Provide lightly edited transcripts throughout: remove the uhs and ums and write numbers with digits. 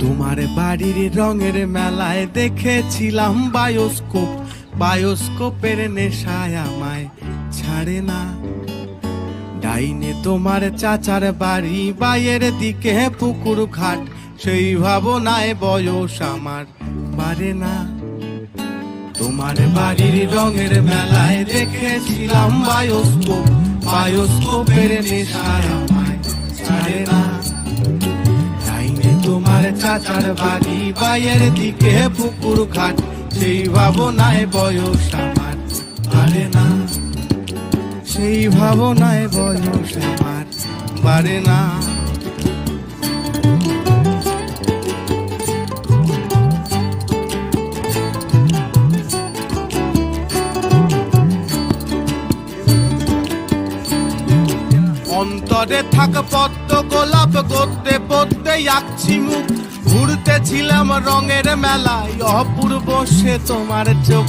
তোমার বাড়ির রঙের মেলায় দেখেছিলাম বায়োস্কোপ, বায়োস্কোপের নেশায় আমায় ছাড়ে না। ডাইনে তোমার চাচার বাড়ি, বাইয়ের দিকে পুকুর ঘাট, সেই ভাবনায় বয়স আমার বাড়ে না। তোমার বাড়ির রঙের মেলায় দেখেছিলাম বায়োস্কোপ, বায়োস্কোপের নেশায় আমায় ছাড়ে না। ডাইনে তোমার চাচার বাড়ি, বাইয়ের দিকে পুকুর ঘাট, সেই ভাবনায় বয়স আমার বাড়ে না। সেই ভাবনায় বয়স আমার বাড়ে না। অন্তরে থাক পদ্ম গোলাপ, গদ্যে পদ্মে আঁকছি মুখ, ঘুরতেছিলাম রঙের মেলায়, অপূর্ব সে তোমার চোখ।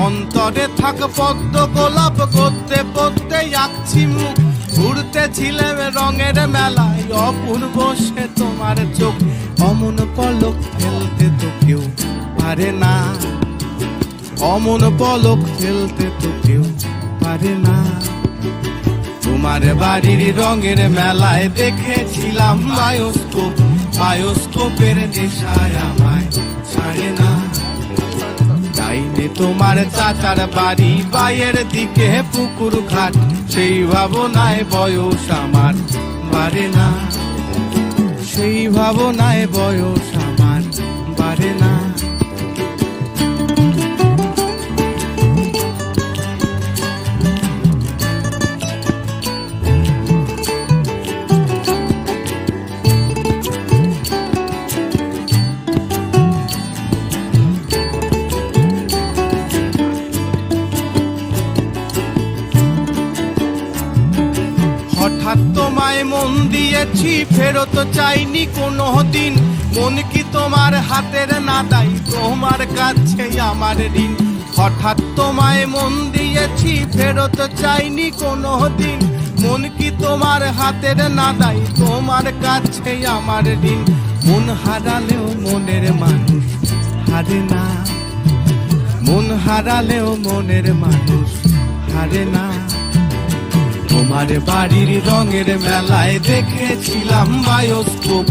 অন্তরে থাক পদ্ম গোলাপ, গদ্যে পদ্মে আঁকছি মুখ, ঘুরতেছিলাম রঙের মেলায়, অপূর্ব সে তোমার চোখ। অমন পলক ফেলতে তো কেউ পারে না, অমন পলক ফেলতে তো কেউ পারে না। তোমার বাড়ির রঙের মেলায় দেখেছিলাম বায়োস্কোপ, বায়োস্কোপের নেশায় আমায় ছাড়ে না। ডাইনে তোমার চাচার বাড়ি, বাইয়ের দিকে পুকুর ঘাট, সেই ভাবনায় বয়স আমার বাড়ে না। সেই ভাবনায় বয়স আমার বাড়ে না। হঠাৎ তোমায় মন দিয়েছি, ফেরত চাইনি কোনো দিন, মন কি তোমার হাতের নাদাই, তোমার কাছে আমার ঋণ। হঠাৎ তোমায় মন দিয়েছি, ফেরত চাইনি কোনো দিন, মন কি তোমার হাতের নাদাই, তোমার কাছে আমার ঋণ। মন হারালেও মনের মানুষ হারে না, মন হারালেও মনের মানুষ হারে না। তোমার বাড়ির রঙের মেলায় দেখেছিলাম বায়োস্কোপ,